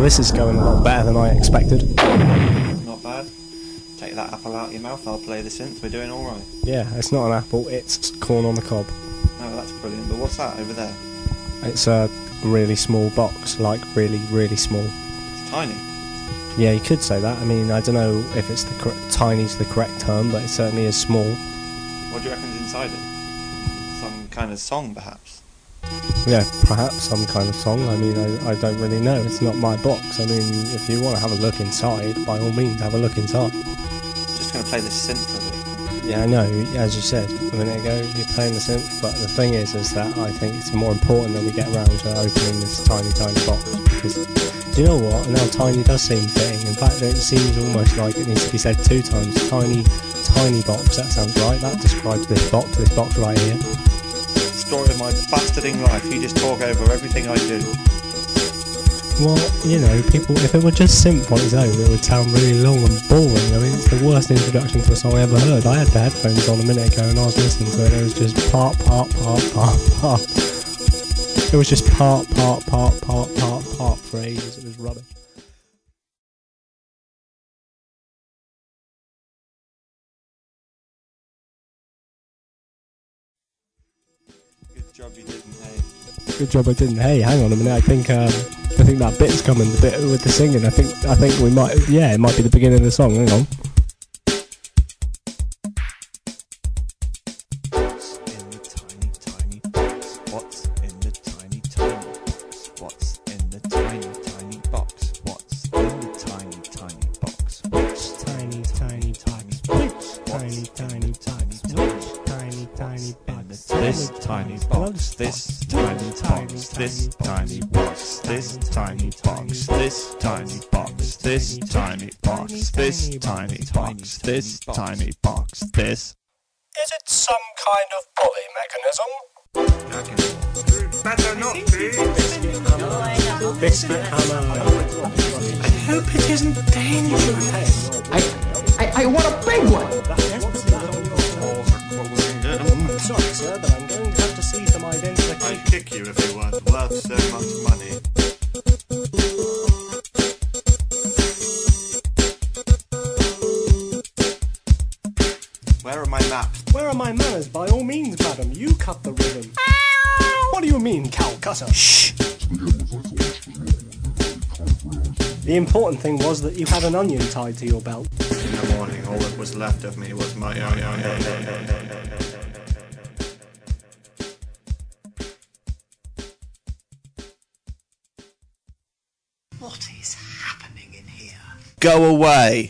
this is going a lot better than I expected. Not bad. Take that apple out of your mouth, I'll play the synth, we're doing alright. Yeah, it's not an apple, it's corn on the cob. Oh, that's brilliant, but what's that over there? It's a really small box, like really, really small. It's tiny. Yeah, you could say that. I mean, I don't know if it's tiny's the correct term, but it certainly is small. What do you reckon's inside it? Some kind of song, perhaps? Yeah, perhaps some kind of song. I mean, I don't really know. It's not my box. I mean, if you want to have a look inside, by all means, have a look inside. Just going to play the synth for a bit. Yeah, I know. As you said a minute ago, you're playing the synth, but the thing is that I think it's more important that we get around to opening this tiny, tiny box. Because, do you know what? Now tiny does seem fitting. In fact, it seems almost like it needs to be said 2 times. Tiny, tiny box. That sounds right. That describes this box right here. Story of my bastarding life. You just talk over everything I do. Well, you know, people, if it were just synth on its own, it would sound really long and boring. I mean, it's the worst introduction to a song I ever heard. I had the headphones on a minute ago and I was listening to it, and it was just part. It was just part for ages. It was rubbish. Good job you didn't, hey. Good job I didn't. Hey, hang on a minute. I think that bit's coming. The bit with the singing. I think we might. Yeah, it might be the beginning of the song. Hang on. What's in the tiny, tiny box? What's in the tiny, tiny box? What's in the tiny, tiny box? Which tiny, tiny box? Which tiny, tiny box? Which tiny, tiny box? This tiny box. This tiny box. This tiny box. This tiny box. This tiny box. This tiny box. This tiny box. This tiny box. This. Is it some kind of bully mechanism? Better not be. Biscuit hammer. I hope it isn't dangerous. I want a big one. I'm sorry, sir, but I'm going to have to see some identification. I'd kick you if you weren't worth so much money. Where are my maps? Where are my manners? By all means, madam, you cut the rhythm. What do you mean, Calcutta? Shh! The important thing was that you had an onion tied to your belt. In the morning, all that was left of me was my What is happening in here? Go away!